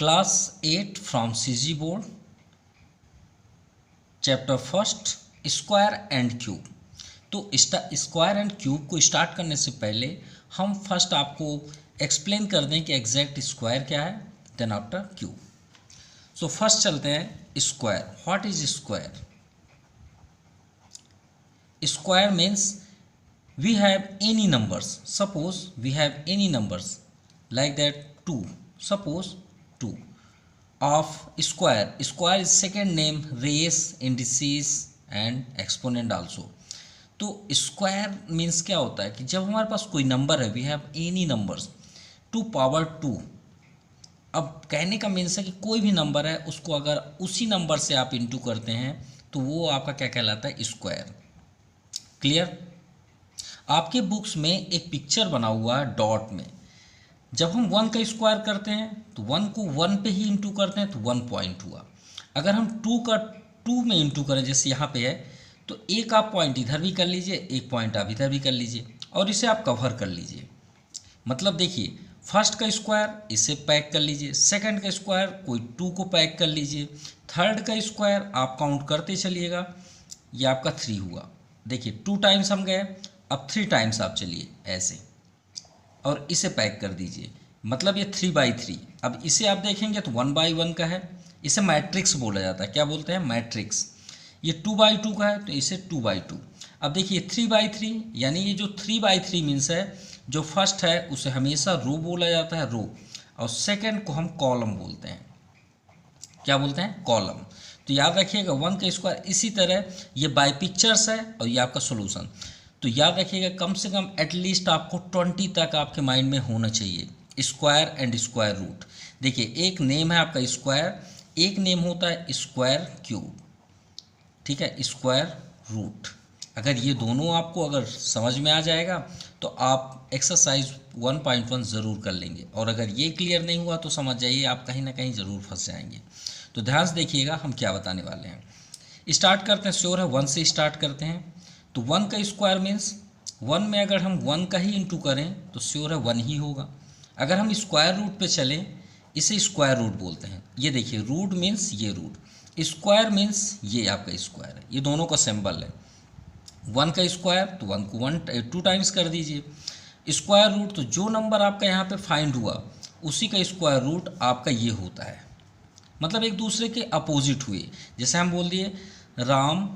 Class 8 from CG board, chapter first, square and cube. तो square and cube को start करने से पहले हम फर्स्ट आपको एक्सप्लेन कर दें कि एग्जैक्ट स्क्वायर क्या है, then after cube. So first चलते हैं square. What is square? Square means we have any numbers. Suppose we have any numbers like that 2, suppose 2 of square. Square is second name, race, indices and exponent also. तो square means क्या होता है कि जब हमारे पास कोई number है, we have any numbers to power 2। अब कहने का मीन्स है कि कोई भी नंबर है उसको अगर उसी नंबर से आप इंटू करते हैं तो वो आपका क्या कहलाता है, स्क्वायर। क्लियर? आपके बुक्स में एक पिक्चर बना हुआ है डॉट में। जब हम 1 का स्क्वायर करते हैं तो 1 को 1 पे ही इंटू करते हैं तो 1 पॉइंट हुआ। अगर हम 2 का 2 में इंटू करें जैसे यहाँ पे है, तो एक आप पॉइंट इधर भी कर लीजिए, एक पॉइंट आप इधर भी कर लीजिए और इसे आप कवर कर लीजिए। मतलब देखिए, फर्स्ट का स्क्वायर इसे पैक कर लीजिए, सेकंड का स्क्वायर कोई 2 को पैक कर लीजिए, थर्ड का स्क्वायर आप काउंट करते चलिएगा, ये आपका 3 हुआ। देखिए 2 टाइम्स हम गए, अब 3 टाइम्स आप चलिए ऐसे और इसे पैक कर दीजिए, मतलब ये 3/3। अब इसे आप देखेंगे तो 1/1 का है, इसे मैट्रिक्स बोला जाता है। क्या बोलते हैं? मैट्रिक्स। ये 2/2 का है तो इसे 2/2। अब देखिए 3/3, यानी ये जो 3/3 मीन्स है, जो फर्स्ट है उसे हमेशा रो बोला जाता है, रो, और सेकेंड को हम कॉलम बोलते हैं। क्या बोलते हैं? कॉलम। तो याद रखिएगा 1 का स्क्वायर। इसी तरह ये बाय पिक्चर्स है और ये आपका सोल्यूशन। तो याद रखिएगा कम से कम एटलीस्ट आपको 20 तक आपके माइंड में होना चाहिए। Square and square root. देखिए एक नेम है आपका स्क्वायर, एक नेम होता है स्क्वायर क्यूब, ठीक है, स्क्वायर रूट। अगर ये दोनों आपको अगर समझ में आ जाएगा तो आप एक्सरसाइज 1.1 ज़रूर कर लेंगे, और अगर ये क्लियर नहीं हुआ तो समझ जाइए आप कहीं ना कहीं ज़रूर फंस जाएंगे। तो ध्यान से देखिएगा हम क्या बताने वाले हैं। स्टार्ट करते हैं, श्योर है 1 से स्टार्ट करते हैं। तो 1 का स्क्वायर मीन्स 1 में अगर हम 1 का ही इंटू करें तो श्योर है 1 ही होगा। अगर हम स्क्वायर रूट पे चलें, इसे स्क्वायर रूट बोलते हैं। ये देखिए रूट मीन्स ये रूट, स्क्वायर मीन्स ये आपका स्क्वायर है, ये दोनों का सिंबल है। 1 का स्क्वायर तो 1 को 2 टाइम्स कर दीजिए। स्क्वायर रूट तो जो नंबर आपका यहाँ पे फाइंड हुआ उसी का स्क्वायर रूट आपका ये होता है। मतलब एक दूसरे के अपोजिट हुए। जैसे हम बोल दिए राम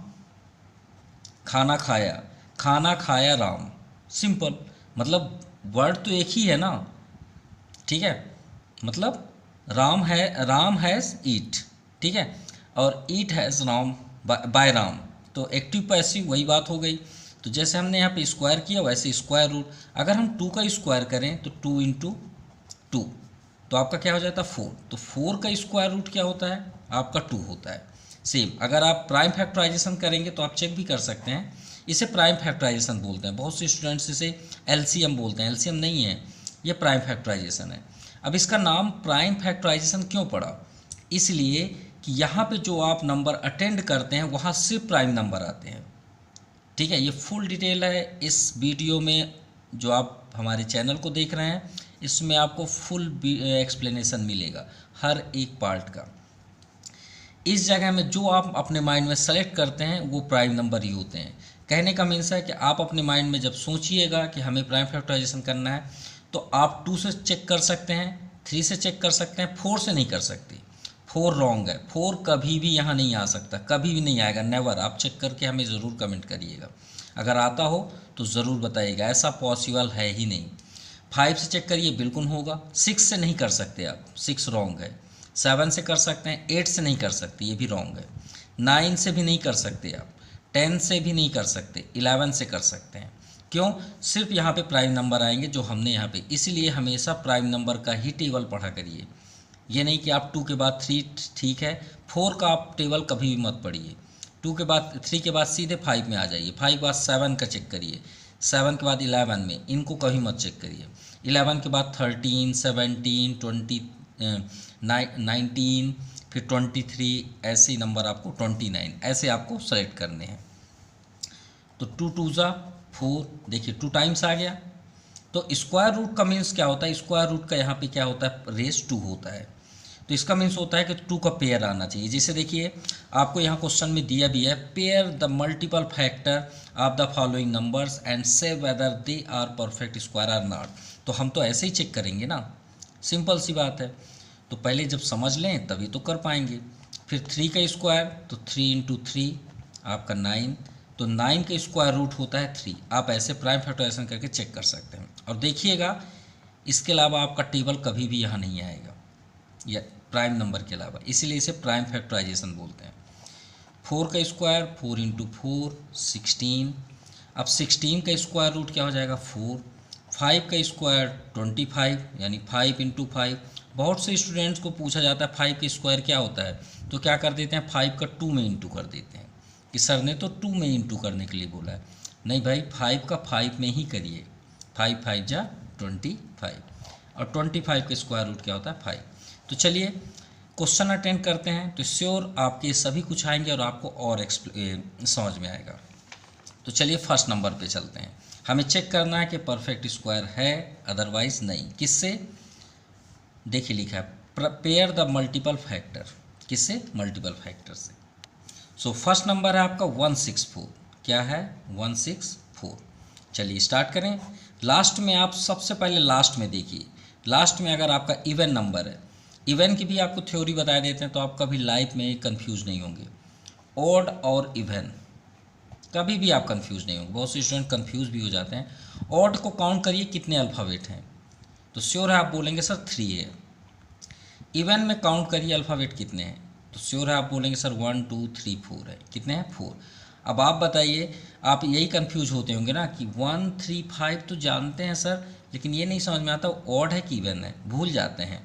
खाना खाया, खाना खाया राम, सिंपल। मतलब वर्ड तो एक ही है ना, ठीक है। मतलब राम हैज़ ईट, ठीक है, और ईट हैज़ राम बाय राम। तो एक्टिव पैसिव वही बात हो गई। तो जैसे हमने यहाँ पे स्क्वायर किया वैसे स्क्वायर रूट। अगर हम 2 का स्क्वायर करें तो 2 × 2 तो आपका क्या हो जाता है 4। तो 4 का स्क्वायर रूट क्या होता है? आपका 2 होता है। सेम अगर आप प्राइम फैक्टराइजेशन करेंगे तो आप चेक भी कर सकते हैं, इसे प्राइम फैक्टराइजेशन बोलते हैं। बहुत से स्टूडेंट्स इसे एलसीएम बोलते हैं, एलसीएम नहीं है, ये प्राइम फैक्टराइजेशन है। अब इसका नाम प्राइम फैक्टराइजेशन क्यों पड़ा? इसलिए कि यहाँ पे जो आप नंबर अटेंड करते हैं वहाँ सिर्फ प्राइम नंबर आते हैं, ठीक है। ये फुल डिटेल है इस वीडियो में, जो आप हमारे चैनल को देख रहे हैं इसमें आपको फुल एक्सप्लेनेशन मिलेगा हर एक पार्ट का। इस जगह में जो आप अपने माइंड में सेलेक्ट करते हैं वो प्राइम नंबर ही होते हैं। कहने का मीन्स है कि आप अपने माइंड में जब सोचिएगा कि हमें प्राइम फैक्टराइजेशन करना है तो आप 2 से चेक कर सकते हैं, 3 से चेक कर सकते हैं, 4 से नहीं कर सकते। 4 रॉन्ग है, 4 कभी भी यहाँ नहीं आ सकता, कभी भी नहीं आएगा, नेवर। आप चेक करके हमें ज़रूर कमेंट करिएगा, अगर आता हो तो ज़रूर बताइएगा, ऐसा पॉसिबल है ही नहीं। 5 से चेक करिए, बिल्कुल होगा। 6 से नहीं कर सकते आप, 6 रॉन्ग है। 7 से कर सकते हैं, 8 से नहीं कर सकते, ये भी रॉन्ग है। 9 से भी नहीं कर सकते आप, 10 से भी नहीं कर सकते, 11 से कर सकते हैं। क्यों? सिर्फ यहाँ पे प्राइम नंबर आएंगे जो हमने यहाँ पे, इसीलिए हमेशा प्राइम नंबर का ही टेबल पढ़ा करिए। ये नहीं कि आप 2 के बाद 3 ठीक है, 4 का आप टेबल कभी भी मत पढ़िए। 2 के बाद 3 के बाद सीधे 5 में आ जाइए, 5 के बाद 7 का चेक करिए, 7 के बाद 11 में, इनको कभी मत चेक करिए। 11 के बाद 13, 17, 20, 19, फिर 23, ऐसे ही नंबर आपको 29 ऐसे आपको सेलेक्ट करने हैं। तो 2 2 ज़ा 4, देखिए 2 टाइम्स आ गया। तो स्क्वायर रूट का मीन्स क्या होता है? स्क्वायर रूट का यहाँ पे क्या होता है? रेस 2 होता है। तो इसका मीन्स होता है कि 2 का पेयर आना चाहिए। जैसे देखिए आपको यहाँ क्वेश्चन में दिया भी है, pair the multiple factor of the following numbers and see whether they are perfect square or not. तो हम तो ऐसे ही चेक करेंगे ना, सिंपल सी बात है। तो पहले जब समझ लें तभी तो कर पाएंगे। फिर 3 का स्क्वायर, तो 3 इंटू 3 आपका 9, तो 9 का स्क्वायर रूट होता है 3। आप ऐसे प्राइम फैक्टराइजेशन करके चेक कर सकते हैं। और देखिएगा इसके अलावा आपका टेबल कभी भी यहाँ नहीं आएगा, या प्राइम नंबर के अलावा, इसीलिए इसे प्राइम फैक्टराइजेशन बोलते हैं। 4 का स्क्वायर, 4 इंटू 4 16। अब 16 का स्क्वायर रूट क्या हो जाएगा 4। 5 का स्क्वायर 25, यानी 5 इंटू 5। बहुत से स्टूडेंट्स को पूछा जाता है 5 का स्क्वायर क्या होता है, तो क्या कर देते हैं 5 का 2 में इंटू कर देते हैं कि सर ने तो 2 में इंटू करने के लिए बोला है। नहीं भाई, 5 का 5 में ही करिए, 5 5 जा 25, और 25 का स्क्वायर रूट क्या होता है 5। तो चलिए क्वेश्चन अटेंड करते हैं, तो श्योर आपके सभी कुछ आएंगे और आपको और समझ में आएगा। तो चलिए फर्स्ट नंबर पे चलते हैं। हमें चेक करना है कि परफेक्ट स्क्वायर है, अदरवाइज नहीं। किससे? देखिए लिखा है पेयर द मल्टीपल फैक्टर। किससे? मल्टीपल फैक्टर से। सो फर्स्ट नंबर है आपका 164। क्या है? 164। चलिए स्टार्ट करें। लास्ट में आप सबसे पहले लास्ट में देखिए, लास्ट में अगर आपका इवन नंबर है, इवन की भी आपको थ्योरी बता देते हैं तो आप कभी लाइफ में कंफ्यूज नहीं होंगे। ऑड और इवन कभी भी आप कंफ्यूज नहीं होंगे। बहुत से स्टूडेंट कंफ्यूज भी हो जाते हैं। ऑड को काउंट करिए कितने अल्फ़ाबेट हैं, तो श्योर है आप बोलेंगे सर 3 है। इवन में काउंट करिए अल्फ़ाबेट कितने हैं, तो श्योर है आप बोलेंगे सर 1 2 3 4 है। कितने हैं? 4। अब आप बताइए, आप यही कंफ्यूज होते होंगे ना कि 1 3 5 तो जानते हैं सर, लेकिन ये नहीं समझ में आता ऑड है कि इवन है, भूल जाते हैं।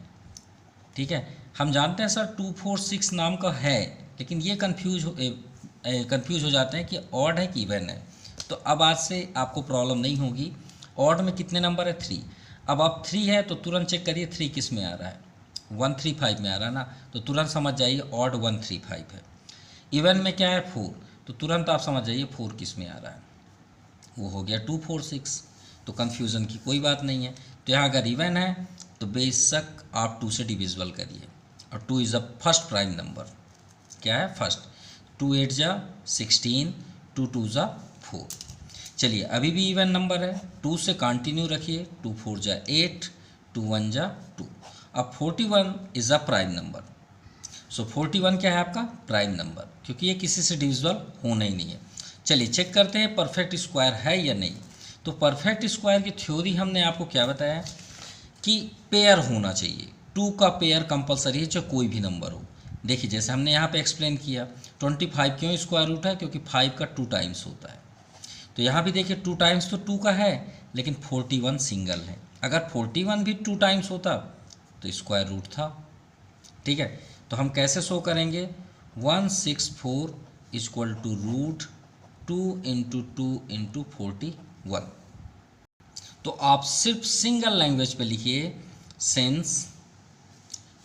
ठीक है, हम जानते हैं सर 2 4 6 नाम का है, लेकिन ये कंफ्यूज हो जाते हैं कि ऑड है कि इवन है। तो अब आज से आपको प्रॉब्लम नहीं होगी। ऑड में कितने नंबर है? 3। अब आप 3 है तो तुरंत चेक करिए 3 किस में आ रहा है, 135 में आ रहा है ना, तो तुरंत समझ जाइए ऑड 135 है। इवन में क्या है? 4, तो तुरंत आप समझ जाइए 4 किस में आ रहा है, वो हो गया 2 4 6। तो कन्फ्यूज़न की कोई बात नहीं है। तो यहाँ अगर इवन है तो बेशक आप 2 से डिविजिबल करिए, और 2 is a first prime number. क्या है? फर्स्ट। 2 8 जा 16, 2 2 जा 4। चलिए अभी भी इवन नंबर है, 2 से कंटिन्यू रखिए, 2 4 जा 8, 2 1 जा 2। अब 41 इज़ अ प्राइम नंबर। सो 41 क्या है आपका? प्राइम नंबर, क्योंकि ये किसी से डिविजिबल होना ही नहीं है। चलिए चेक करते हैं परफेक्ट स्क्वायर है या नहीं। तो परफेक्ट स्क्वायर की थ्योरी हमने आपको क्या बताया कि पेयर होना चाहिए, 2 का पेयर कंपलसरी है, चाहे कोई भी नंबर हो। देखिए जैसे हमने यहाँ पे एक्सप्लेन किया, 25 क्यों स्क्वायर रूट है? क्योंकि 5 का 2 टाइम्स होता है। तो यहाँ भी देखिए 2 टाइम्स तो 2 का है, लेकिन 41 सिंगल है। अगर 41 भी 2 टाइम्स होता तो स्क्वायर रूट था। ठीक है, तो हम कैसे शो करेंगे? 164 equal to root 2 into 2 into 41। तो आप सिर्फ सिंगल लैंग्वेज पे लिखिए, सिंस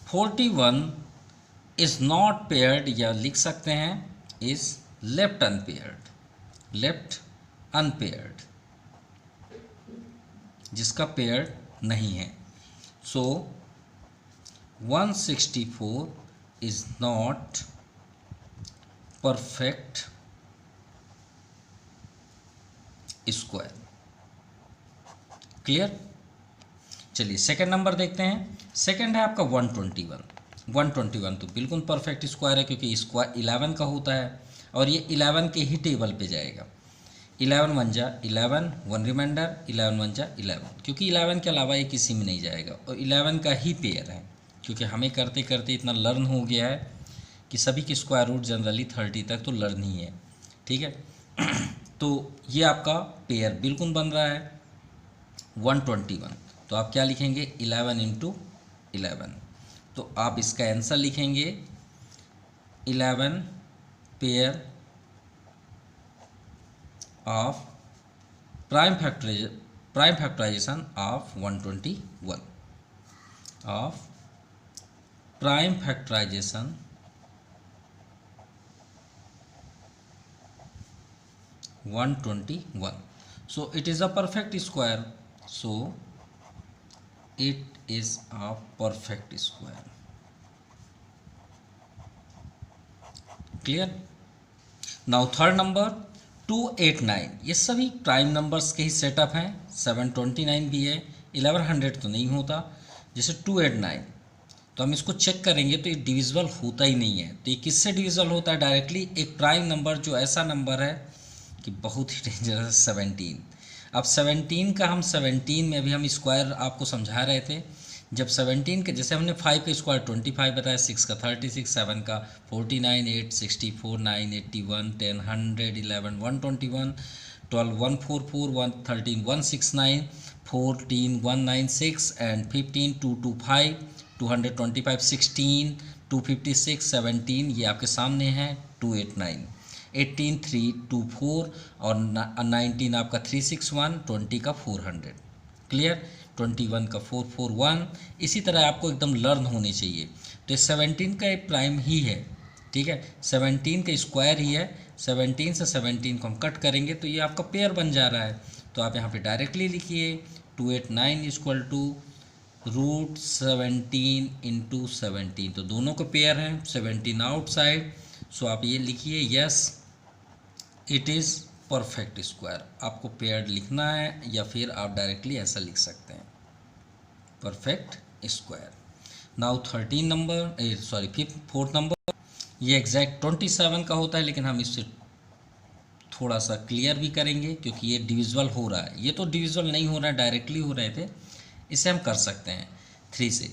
41 इज़ नॉट पेयर्ड, या लिख सकते हैं is left unpaired, left unpaired, जिसका पेयर्ड नहीं है। सो 164 is not perfect square. Clear? चलिए सेकंड नंबर देखते हैं। सेकंड है आपका 121। 121 तो बिल्कुल परफेक्ट स्क्वायर है, क्योंकि स्क्वायर 11 का होता है, और ये 11 के ही टेबल पे जाएगा। 11 1 जा 11, 1 रिमाइंडर, 11 1 जा 11, क्योंकि 11 के अलावा ये किसी में नहीं जाएगा, और 11 का ही पेयर है। क्योंकि हमें करते करते इतना लर्न हो गया है कि सभी के स्क्वायर रूट जनरली 30 तक तो लर्न ही है। ठीक है तो ये आपका पेयर बिल्कुल बन रहा है 121। तो आप क्या लिखेंगे? 11 इंटू 11। तो आप इसका आंसर लिखेंगे 11 pair of prime factorization of 121, of prime factorization 121. So it is a perfect square. So it is a perfect square. Clear. Now third number 289, ये सभी प्राइम नंबर्स के ही सेटअप हैं। 729 भी है, 1100 तो नहीं होता। जैसे 289, तो हम इसको चेक करेंगे तो ये डिविजिबल होता ही नहीं है। तो ये किससे डिविजिबल होता है? डायरेक्टली एक प्राइम नंबर जो ऐसा नंबर है कि बहुत ही डेंजरस, 17। अब 17 का हम 17 में अभी हम स्क्वायर आपको समझा रहे थे। जब 17 के, जैसे हमने 5 का स्क्वायर 25 बताया, 6 का 36, 7 का 49, 8 64, 9 81, 10 100, 11 121, 12 144, 113 169, 14 196 एंड 15 225, 225 16, 256 17, ये आपके सामने है। 289, 18 324 और 19 आपका 361, 20 का 400, क्लियर। 21 का 441। इसी तरह आपको एकदम लर्न होनी चाहिए। तो ये 17 का एक प्राइम ही है, ठीक है, 17 का स्क्वायर ही है। 17 से 17 को हम कट करेंगे तो ये आपका पेयर बन जा रहा है। तो आप यहाँ पे डायरेक्टली लिखिए 289 इक्वल टू √17 इंटू 17, तो दोनों को पेयर हैं, 17 आउटसाइड। सो आप ये लिखिए yes it is perfect square. आपको पेयर्ड लिखना है या फिर आप डायरेक्टली ऐसा लिख सकते हैं, perfect square. Now 13 number, sorry fourth number, ये एग्जैक्ट 27 का होता है, लेकिन हम इससे थोड़ा सा क्लियर भी करेंगे क्योंकि ये डिविजिबल हो रहा है। ये तो डिविजिबल नहीं हो रहा है, डायरेक्टली हो रहे थे। इसे हम कर सकते हैं 3 से,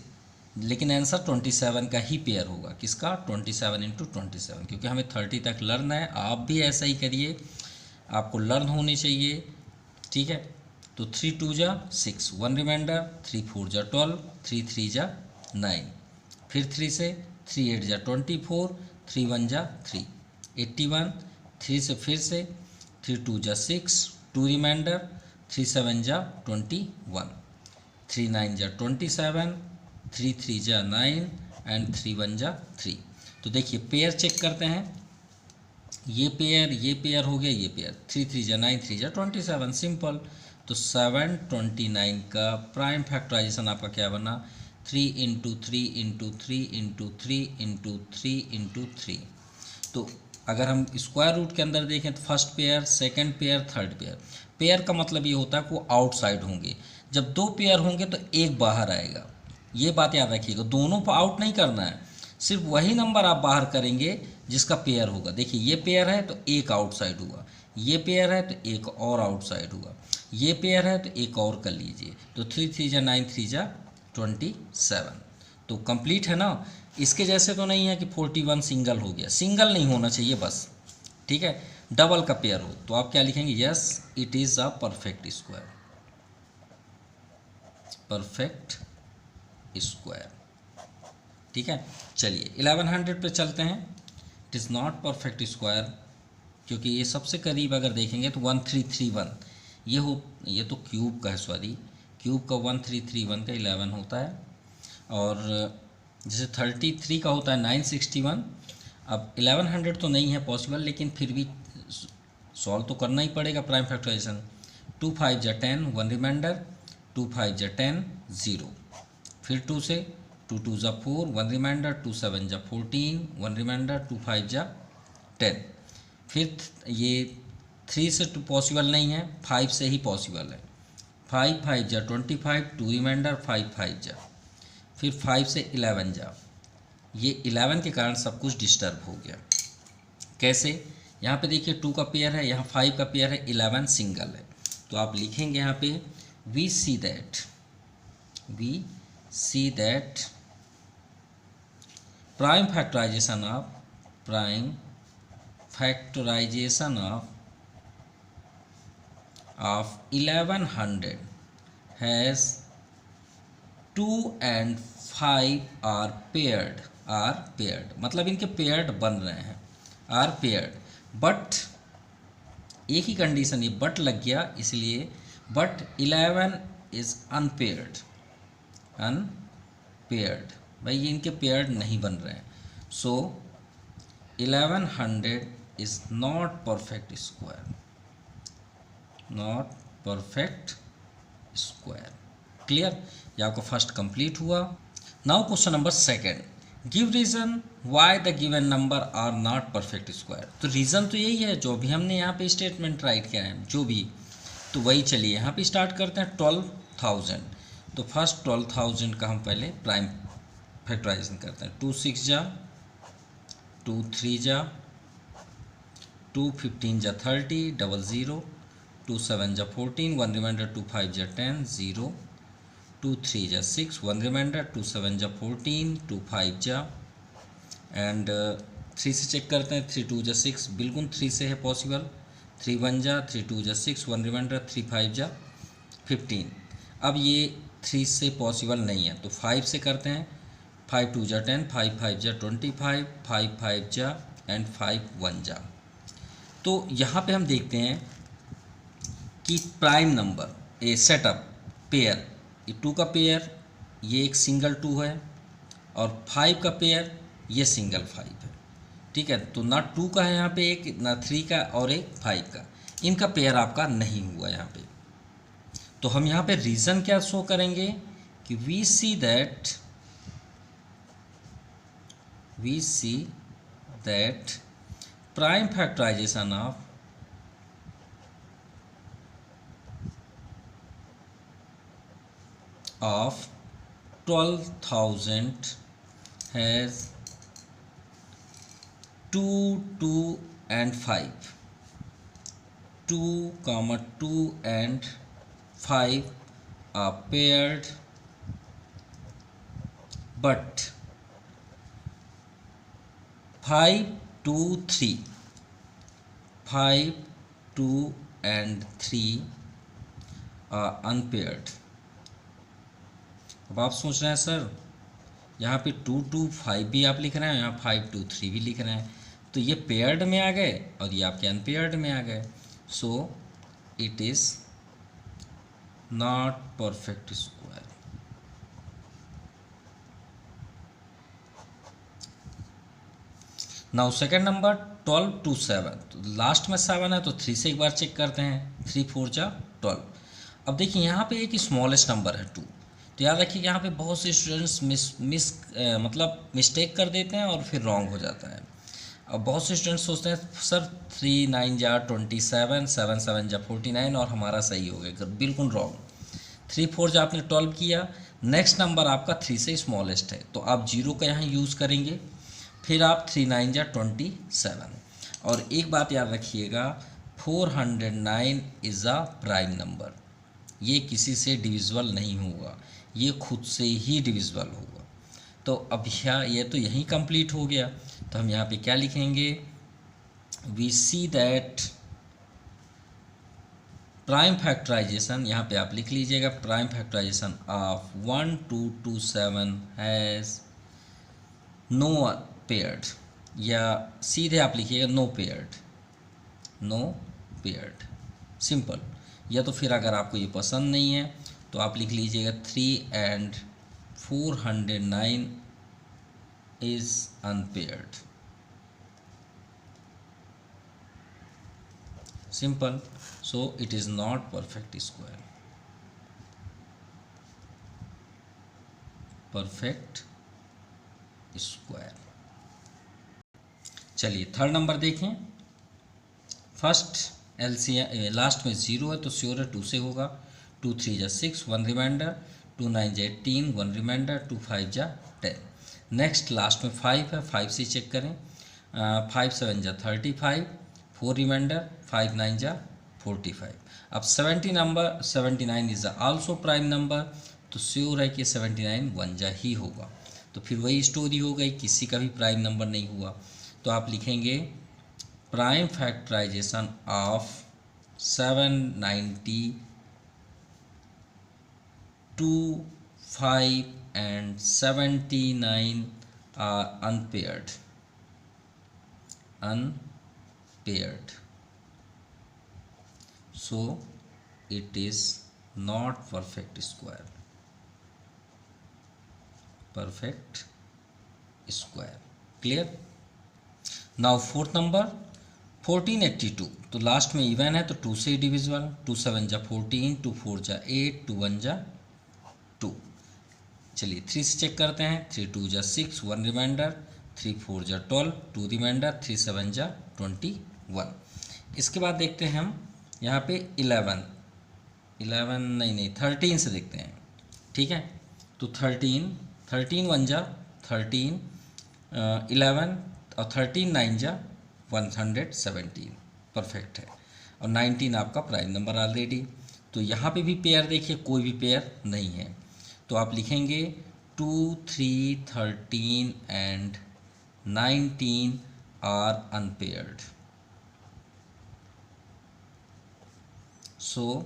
लेकिन आंसर 27 का ही पेयर होगा। किसका? 27 इंटू 27, क्योंकि हमें 30 तक लर्न है। आप भी ऐसा ही करिए, आपको लर्न होनी चाहिए, ठीक है। तो 3 2 जा 6, 1 रिमाइंडर, 3 4 जा 12, 3 3 जा 9, फिर 3 से 3 8 जा 24, 3 1 जा 3 81, 3 से फिर से 3 2 जा 6, 2 रिमाइंडर, 3 7 जा 21, 3 9 जा 27, 3 3 जा 9 एंड 3 1 जा 3। तो देखिए पेयर चेक करते हैं, ये पेयर हो गया, ये पेयर 3 3 जा 9, 3 जा 27, सिंपल। तो 729 का प्राइम फैक्टराइजेशन आपका क्या बना? 3 into 3 into 3 into 3 into 3 into 3। तो अगर हम स्क्वायर रूट के अंदर देखें तो first pair, second pair, third pair. Pair का मतलब ये होता है कि वो आउटसाइड होंगे। जब 2 पेयर होंगे तो एक बाहर आएगा, ये बात याद रखिएगा। दोनों को आउट नहीं करना है, सिर्फ वही नंबर आप बाहर करेंगे जिसका पेयर होगा। देखिए ये पेयर है तो एक आउटसाइड हुआ, ये पेयर है तो एक और आउटसाइड हुआ, ये पेयर है तो एक और कर लीजिए। तो 3 3 जा 9, 3 जा 27, तो कंप्लीट है ना। इसके जैसे तो नहीं है कि 41 सिंगल हो गया, सिंगल नहीं होना चाहिए बस, ठीक है। डबल का पेयर हो तो आप क्या लिखेंगे? Yes it is a perfect square, perfect square, ठीक है। चलिए 1100 पे चलते हैं। It is not perfect square, क्योंकि ये सबसे करीब अगर देखेंगे तो 1331 ये तो क्यूब का है, सॉरी क्यूब का 1331 का 11 होता है। और जैसे 33 का होता है 961। अब 1100 तो नहीं है पॉसिबल, लेकिन फिर भी सॉल्व तो करना ही पड़ेगा प्राइम फैक्टराइजेशन। 2 5 जा 10, 1 रिमाइंडर, 2 5 जा 10 0, फिर 2 से 2 2 जा 4, 1 रिमाइंडर, 2 7 जा 14, 1 रिमाइंडर, 2 5 जा 10। फिर ये 3 से पॉसिबल नहीं है, 5 से ही पॉसिबल है। 5 5 जा 25, 2 रिमाइंडर, 5 5 जा, फिर 5 से 11 जा। ये 11 के कारण सब कुछ डिस्टर्ब हो गया। कैसे? यहाँ पे देखिए 2 का पेयर है, यहाँ 5 का पेयर है, 11 सिंगल है। तो आप लिखेंगे यहाँ पे we see that prime factorization of 1100 has 2 and 5 are paired, मतलब इनके पेयर्ड बन रहे हैं, आर पेयर्ड। बट एक ही कंडीशन, ये बट लग गया इसलिए, बट 11 इज अनपेयर्ड। भाई ये इनके पेयर्ड नहीं बन रहे हैं। So 1100 is not perfect square, clear. ये आपका फर्स्ट कंप्लीट हुआ। Now question number second, give reason why the given number are not perfect square. तो रीज़न तो यही है जो भी हमने यहाँ पे स्टेटमेंट राइट किया है, जो भी, तो वही चलिए यहाँ पे स्टार्ट करते हैं। 12,000, तो फर्स्ट 12,000 का हम पहले प्राइम फैक्टराइजेशन करते हैं। 2 6 जा, 2 3 जा, 2 15 जा 30, 00, 2 7 जा 14, 1 रिमाइंडर, 2 5 जा 10, 0, 2 3 जा 6, 1 रिमाइंडर, 2 7 जा 14, 2 5 जा, एंड 3 से चेक करते हैं। 3 2 जा 6, बिल्कुल 3 से है पॉसिबल। 3 1 जा, 3 2 जा 6, 1 रिमाइंडर, 3 5 जा 15। अब ये 3 से पॉसिबल नहीं है तो 5 से करते हैं। 5 2 जा 10, 5 5 जा 25, 5 5 जा एंड 5 1 जा। तो यहाँ पे हम देखते हैं कि prime number A setup pair, ये 2 का पेयर, ये एक सिंगल 2 है, और 5 का पेयर, ये सिंगल 5 है। ठीक है, तो ना 2 का है यहाँ पे एक, ना 3 का, और एक 5 का, इनका पेयर आपका नहीं हुआ यहाँ पे। तो हम यहाँ पे रीज़न क्या शो करेंगे कि we see that prime factorization of 12,000 has 2 2 and 5, 2, 2 and 5 are paired, but 5 2 3, 5 2 and 3 are unpaired। अब आप सोच रहे हैं सर यहाँ पे 2 2 5 भी आप लिख रहे हैं, यहाँ 5 2 3 भी लिख रहे हैं, तो ये पेयर्ड में आ गए और ये आपके अनपेयर्ड में आ गए। सो it is not perfect square. Now second number 12 2 7, तो लास्ट में 7 है तो 3 से एक बार चेक करते हैं। 3 4 जा 12। अब देखिए यहाँ पे एक स्मॉलेस्ट नंबर है 2, तो याद रखिए यहाँ पे बहुत से स्टूडेंट्स मतलब मिस्टेक कर देते हैं और फिर रॉन्ग हो जाता है। अब बहुत से स्टूडेंट्स सोचते हैं सर 3 9 जा 27, 7 7 जा 49 और हमारा सही हो गया, बिल्कुल रॉन्ग। 3 4 जा आपने 12 किया, नेक्स्ट नंबर आपका 3 से स्मॉलेस्ट है तो आप 0 का यहाँ यूज़ करेंगे, फिर आप 3 9 जा 27। और एक बात याद रखिएगा 409 इज़ अ प्राइम नंबर, ये किसी से डिविजिबल नहीं होगा, ये खुद से ही डिविजिबल होगा। तो अब ये तो यहीं कंप्लीट हो गया, तो हम यहाँ पे क्या लिखेंगे, we see that prime factorization, यहाँ पे आप लिख लीजिएगा prime factorization of 1 2 2 7 has no paired, या सीधे आप लिखिएगा नो पेयर्ड, सिंपल। या तो फिर अगर आपको ये पसंद नहीं है तो आप लिख लीजिएगा 3 and 409 is unpaired, simple. So it is not perfect square, perfect square. चलिए थर्ड नंबर देखें। फर्स्ट LCM लास्ट में 0 है तो श्योर है 2 से होगा। 2 3 जा 6, 1 रिमाइंडर, 2 9 जा 18, 1 रिमाइंडर, 2 5 जा 10। नेक्स्ट लास्ट में 5 है, 5 से चेक करें। 5 7 जा 35, 4 रिमाइंडर, 5 9 जा 45। अब 79 इज़ आल्सो प्राइम नंबर, तो श्योर है कि 79 1 जा ही होगा। तो फिर वही स्टोरी हो गई, किसी का भी प्राइम नंबर नहीं हुआ। तो आप लिखेंगे prime factorization of 792, 5 and 79 are unpaired, so it is not perfect square, clear। now fourth number 1482, तो लास्ट में इवन है तो 2 से डिविजिबल। 2 7 जा 14, 2 4 जा 8, 2 1 जा 2। चलिए 3 से चेक करते हैं। 3 2 जा 6, 1 रिमाइंडर, 3 4 जा 12, 2 रिमाइंडर, 3 7 जा 21। इसके बाद देखते हैं हम यहाँ पे 11 नहीं 13 से देखते हैं। ठीक है, तो 13 1 जा 13, 11 और 13 9 जा 117, परफेक्ट है। और 19 आपका प्राइम नंबर ऑलरेडी। तो यहाँ पे भी पेयर देखिए, कोई भी पेयर नहीं है, तो आप लिखेंगे 2 3 13 and 19 are unpaired. So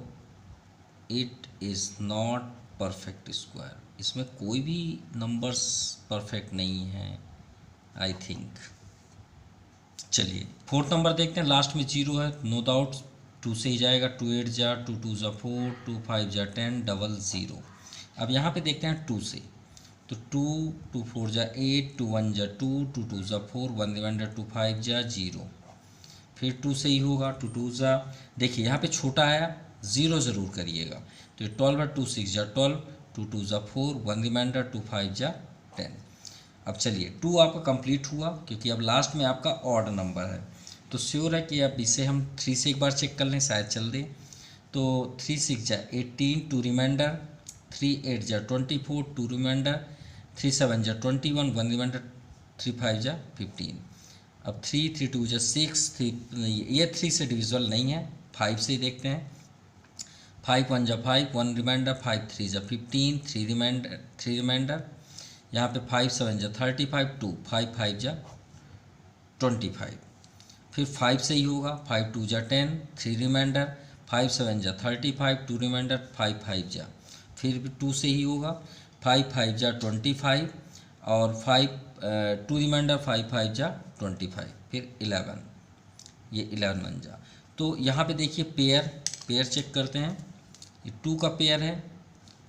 it is not perfect square. इसमें कोई भी नंबर्स परफेक्ट नहीं है आई थिंक। चलिए 4th नंबर देखते हैं, लास्ट में 0 है, नो डाउट 2 से ही जाएगा। 2 8 जा 2 2 जा 4, 2 5 जा 10, 00। अब यहाँ पे देखते हैं 2 से, तो 2 2 4 जा 8, 2 1 जा 2, 2 2 जा 4, 1 रिमाइंडर 2 5 जा 0। फिर 2 से ही होगा, 2 2 जा, देखिए यहाँ पे छोटा आया, 0 ज़रूर करिएगा। तो ये 12 है, 2 6 जा 12, 2 2 जा 4, 1 रिमाइंडर 2 5 जा 10। अब चलिए 2 आपका कंप्लीट हुआ, क्योंकि अब लास्ट में आपका ऑड नंबर है, तो श्योर है कि अब इसे हम 3 से एक बार चेक कर लें, शायद चल दे। तो 3 6 जा 18, 2 रिमाइंडर, 3 8 जा 24, 2 रिमाइंडर, 3 7 जा 21, 1 रिमाइंडर, 3 5 जा 15। अब 3 3 2 जा 6, 3 ये 3 से डिविजल नहीं है, 5 से ही देखते हैं। 5 1 जा 5, 1 रिमाइंडर, 5 3 जा 15, 3 रिमाइंडर, यहाँ पे 5 7 जा 35, 2 5 5 जा 25। फिर 5 से ही होगा, 5 2 जा 10, 3 रिमाइंडर, 5 7 जा 35, 2 रिमाइंडर, 5 5 जा, फिर भी 2 से ही होगा, 5 5 जा 25 और 2 रिमाइंडर, 5 5 जा 25, फिर 11, ये 11 बन जा। तो यहाँ पे देखिए पेयर चेक करते हैं, ये 2 का पेयर है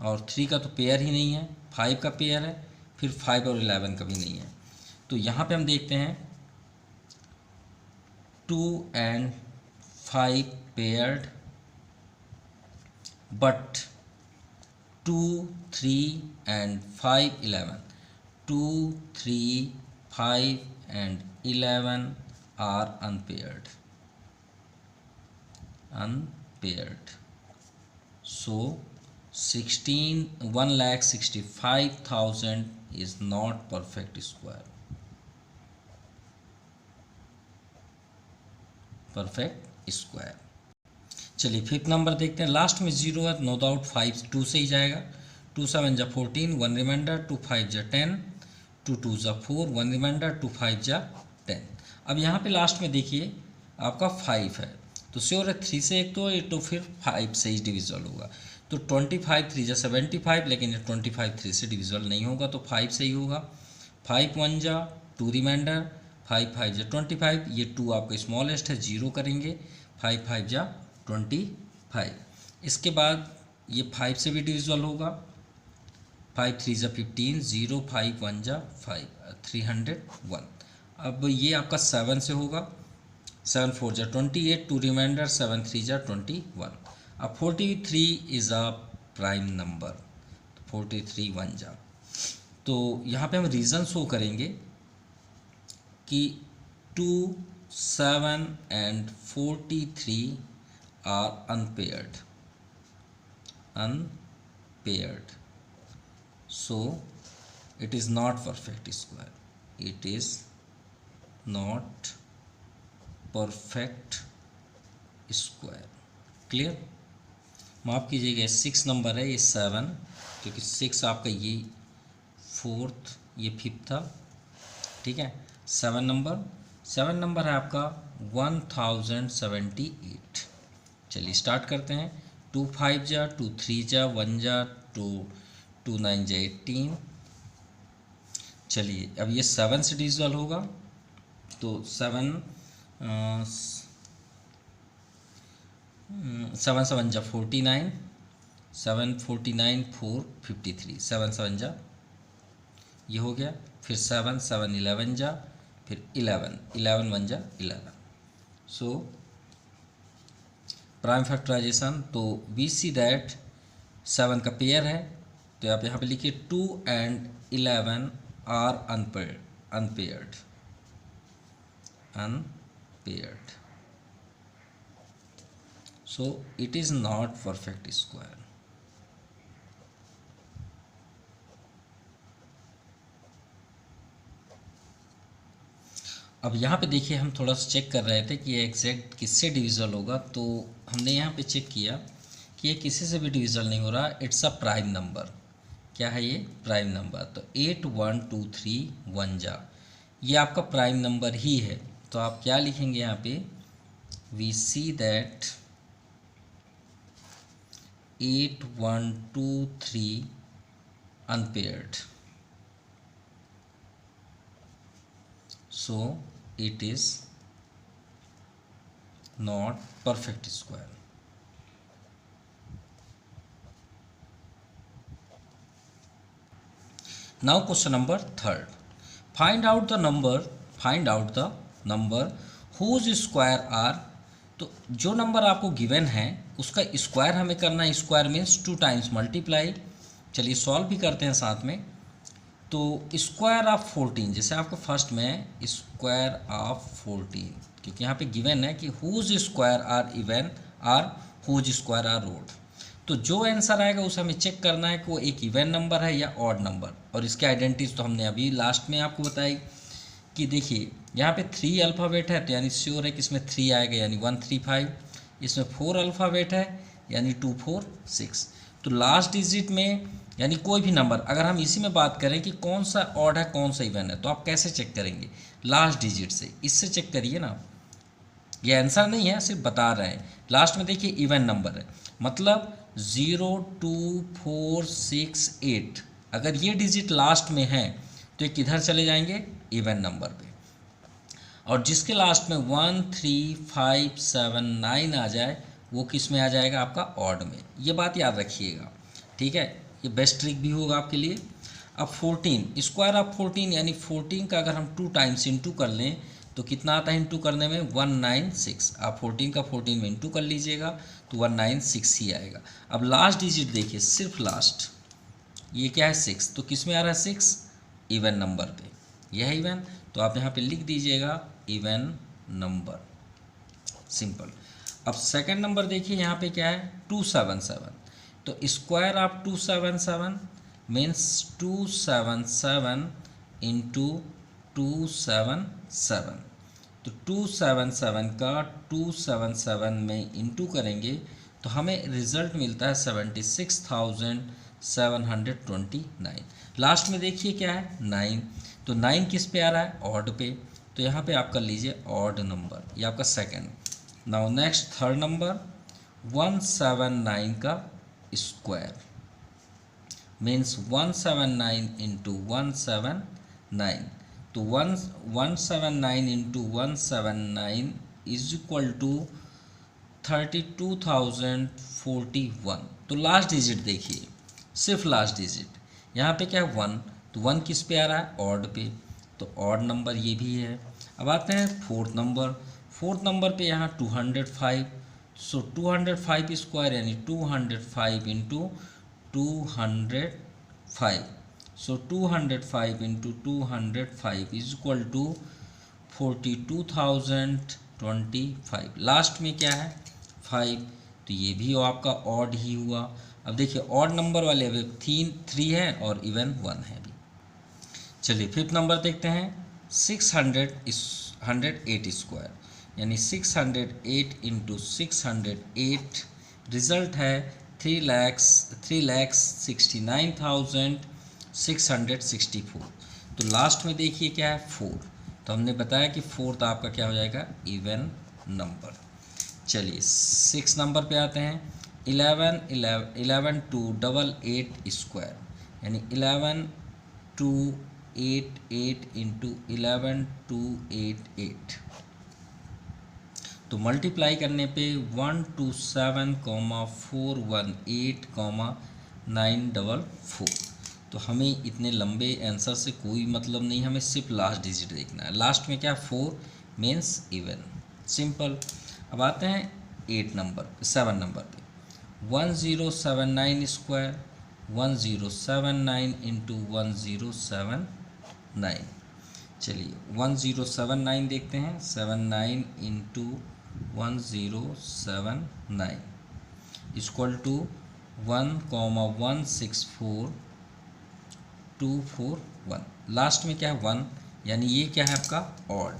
और 3 का तो पेयर ही नहीं है, 5 का पेयर है, फिर 5 और 11 का भी नहीं है। तो यहाँ पे हम देखते हैं 2 and 5 paired, but 2 3 and 5 11, 2 3 5 and 11 are unpaired. So 1,65,000 is not perfect square. Perfect square. चलिए 5th नंबर देखते हैं, लास्ट में 0 है, नो डाउट 5 2 से ही जाएगा। 2 7 जा 14, 1 रिमाइंडर, 2 5 जा 10, 2 2 जा 4, 1 रिमाइंडर, 2 5 जा 10। अब यहाँ पे लास्ट में देखिए आपका 5 है, तो श्योर है 3 से एक तो फिर 5 से ही डिविजल होगा। तो 25 3 जा 75, लेकिन ये 25 3 से डिविजल नहीं होगा, तो 5 से ही होगा। 5 1 जा 2 रिमाइंडर, 5 5 जा 25, ये 2 आपका स्मॉलेस्ट है, 0 करेंगे, 5 5 जा 25। इसके बाद ये 5 से भी डिविजल होगा, 5 3 जा 15, 0 5 1 जा 5, 301। अब ये आपका 7 से होगा, 7 4 जा 28, 2 रिमाइंडर, 7 3 जा 21। अब 43 इज़ अ प्राइम नंबर, 43 1 जा। तो यहाँ पे हम रीज़न शो करेंगे कि 2 7 and 43 are unpaired. So it is not perfect square. It is not perfect square. Clear? माफ़ कीजिएगा, 6 नंबर है, ये 7, क्योंकि 6 आपका ये 4th, ये 5th था, ठीक है। 7 नंबर है आपका 1078। चलिए स्टार्ट करते हैं। 2 5 जा 2 3 जा 1 जा 2 9 जा 18। चलिए अब ये 7 से डिविजल होगा, तो 7 7 जा 49, 7 49 4 53, 7 7 जा ये हो गया। फिर 7 7 11 जा, फिर 11 1 जा 11। सो प्राइम फैक्टराइजेशन, तो वी सी दैट 7 का पेयर है, तो आप यहाँ पे लिखिए 2 and 11 are unpaired. So it is not perfect square. अब यहाँ पे देखिए हम थोड़ा सा चेक कर रहे थे कि ये एग्जैक्ट किससे डिविजल होगा, तो हमने यहाँ पे चेक किया कि ये किसी से भी डिविजल नहीं हो रहा, इट्स अ प्राइम नंबर। क्या है ये? Prime number. तो 8 1 2 3 1 जा, ये आपका प्राइम नंबर ही है। तो आप क्या लिखेंगे यहाँ पे? We see that 8 1 2 3 unpaired, so it is not perfect square. Now question number 3rd. Find out the number whose square are. तो जो नंबर आपको गिवन है उसका स्क्वायर हमें करना है। Square means 2 times multiply. चलिए सॉल्व भी करते हैं साथ में। तो स्क्वायर ऑफ 14, जैसे आपको फर्स्ट में स्क्वायर ऑफ 14, क्योंकि यहाँ पे गिवन है कि whose square are even are whose square are odd. तो जो आंसर आएगा उसे हमें चेक करना है कि वो एक इवन नंबर है या ऑड नंबर। और इसके आइडेंटिटीज तो हमने अभी लास्ट में आपको बताई कि देखिए यहाँ पे 3 अल्फ़ाबेट है, तो यानी श्योर है कि इसमें 3 आएगा, यानी 1 3 5। इसमें 4 अल्फ़ाबेट है, यानी 2 4 6। तो लास्ट डिजिट में यानी कोई भी नंबर, अगर हम इसी में बात करें कि कौन सा ऑड है कौन सा इवन है, तो आप कैसे चेक करेंगे? लास्ट डिजिट से, इससे चेक करिए ना। ये आंसर नहीं है, सिर्फ बता रहे हैं। लास्ट में देखिए इवन नंबर है, मतलब 0 2 4 6 8। अगर ये डिजिट लास्ट में है तो ये किधर चले जाएंगे? इवन नंबर पे। और जिसके लास्ट में 1 3 5 7 9 आ जाए वो किस में आ जाएगा? आपका ऑड में। ये बात याद रखिएगा, ठीक है? ये बेस्ट ट्रिक भी होगा आपके लिए। अब 14 स्क्वायर ऑफ 14, यानी 14 का अगर हम 2 टाइम्स इंटू कर लें तो कितना आता है इंटू करने में? 196। आप 14 का 14 में इंटू कर लीजिएगा तो 196 ही आएगा। अब लास्ट डिजिट देखिए, सिर्फ लास्ट, ये क्या है? 6। तो किस में आ रहा है? 6 इवन नंबर पे। यह है इवन, तो आप यहाँ पे लिख दीजिएगा इवन नंबर, सिंपल। अब सेकंड नंबर देखिए, यहाँ पे क्या है? 277। तो स्क्वायर ऑफ 277 मीन्स 277 इंटू 277। तो 277 का 277 में इंटू करेंगे तो हमें रिज़ल्ट मिलता है 76,729। लास्ट में देखिए क्या है? 9। तो 9 किस पे आ रहा है? ऑड पे। तो यहाँ पे आप कर लीजिए ऑड नंबर, ये आपका second. Now next third number 179 का स्क्वायर मीन्स 179 इंटू 179। तो 179 इंटू 179 इज इक्वल टू 32,041। तो लास्ट डिजिट देखिए, सिर्फ लास्ट डिजिट, यहाँ पे क्या है? 1। तो 1 किस पे आ रहा है? ऑड पे। तो ऑड नंबर ये भी है। अब आते हैं फोर्थ नंबर। फोर्थ नंबर पे यहाँ 205। सो 205 स्क्वायर यानी 205 into 205। So 205 into 205 is equal to 42,025। Last में क्या है? 5। तो ये भी आपका ऑड ही हुआ। अब देखिए ऑड नंबर वाले अभी 3 है और इवन 1 है भी। चलिए फिफ्थ नंबर देखते हैं। 108 स्क्वायर यानी 608 इंटू 608, रिज़ल्ट है 3,69,664। तो लास्ट में देखिए क्या है? 4। तो हमने बताया कि फोर्थ आपका क्या हो जाएगा? Even number. चलिए 6 नंबर पे आते हैं। 11 2 88 स्क्वायर यानी 11 2 8 8 इंटू 11 2 8 8। तो मल्टीप्लाई करने पे 127,418,944। तो हमें इतने लंबे आंसर से कोई मतलब नहीं, हमें सिर्फ लास्ट डिजिट देखना है। लास्ट में क्या? 4 मीन्स इवन, सिंपल। अब आते हैं 7 नंबर पे। 1079 स्क्वायर 1079 इंटू 1079। चलिए 1079 देखते हैं, 79 इंटू 1079 इक्वल टू 1,164,241। लास्ट में क्या है 1, यानी ये क्या है आपका ऑड।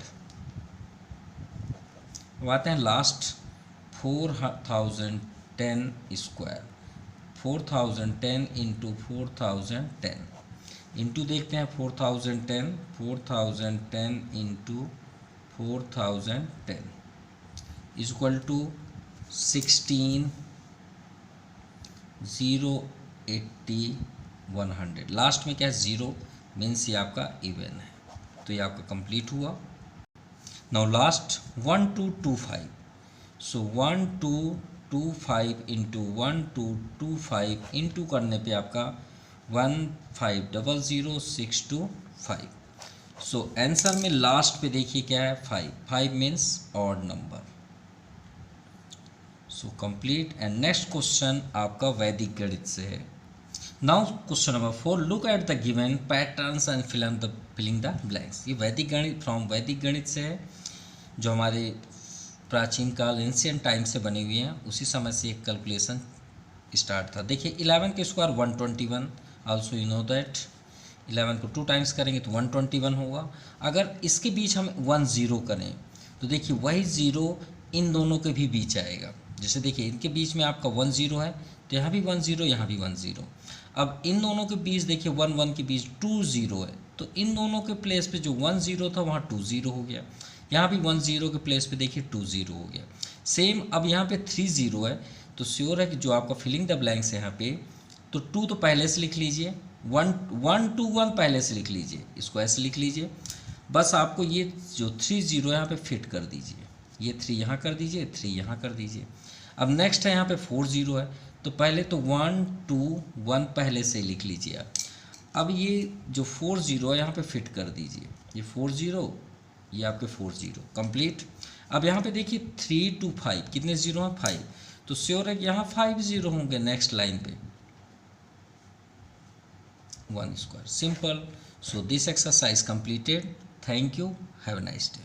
अब आते हैं लास्ट 4010 स्क्वायर, 4010 इंटू 4010 इंटू देखते हैं 4010 इंटू 4010 इक्वल टू 16,080,100। लास्ट में क्या है 0, मीन्स ये आपका इवन है, तो ये आपका कंप्लीट हुआ। नाउ लास्ट 1225, सो 1225 इंटू 1225 इंटू करने पे आपका 1500,625। सो आंसर में लास्ट पे देखिए क्या है 5, 5 means odd number. So complete. And next question आपका वैदिक गणित से है। Now question number 4, look at the given patterns and filling the blanks. ये वैदिक गणित फ्रॉम वैदिक गणित से है, जो हमारे प्राचीन काल एंशियंट टाइम से बनी हुई हैं, उसी समय से एक कैलकुलेशन स्टार्ट था। देखिए 11 के square 121, also you know that 11 को 2 टाइम्स करेंगे तो 121 होगा। अगर इसके बीच हम 1 0 करें तो देखिए वही 0 इन दोनों के भी बीच आएगा। जैसे देखिए इनके बीच में आपका 1 0 है, तो यहाँ भी 1 0, यहाँ भी 1 0। अब इन दोनों के बीच देखिए 1 1 के बीच 2 0 है, तो इन दोनों के प्लेस पे जो 1 0 था वहाँ 2 0 हो गया। यहाँ भी 1 0 के प्लेस पे देखिए 2 0 हो गया। सेम अब यहाँ पे 3 0 है, तो श्योर है कि जो आपका फिलिंग द ब्लैंक्स है यहाँ पे, तो 2 तो पहले से लिख लीजिए, 1 1 2 1 पहले से लिख लीजिए, इसको ऐसे लिख लीजिए। बस आपको ये जो 3 0 यहाँ पे फिट कर दीजिए, ये 3 यहाँ कर दीजिए, 3 यहाँ कर दीजिए। अब नेक्स्ट है यहाँ पे 4 0 है, तो पहले तो 1 2 1 पहले से लिख लीजिए आप। अब ये जो 4 0 है यहाँ पे फिट कर दीजिए, ये 4 0, ये आपके 4 0 कंप्लीट। अब यहाँ पे देखिए 3 2 5, कितने 0 हैं 5, तो श्योर है कि यहाँ 5 0 होंगे नेक्स्ट लाइन पे 1 square, simple. So this exercise completed. Thank you, have a nice day.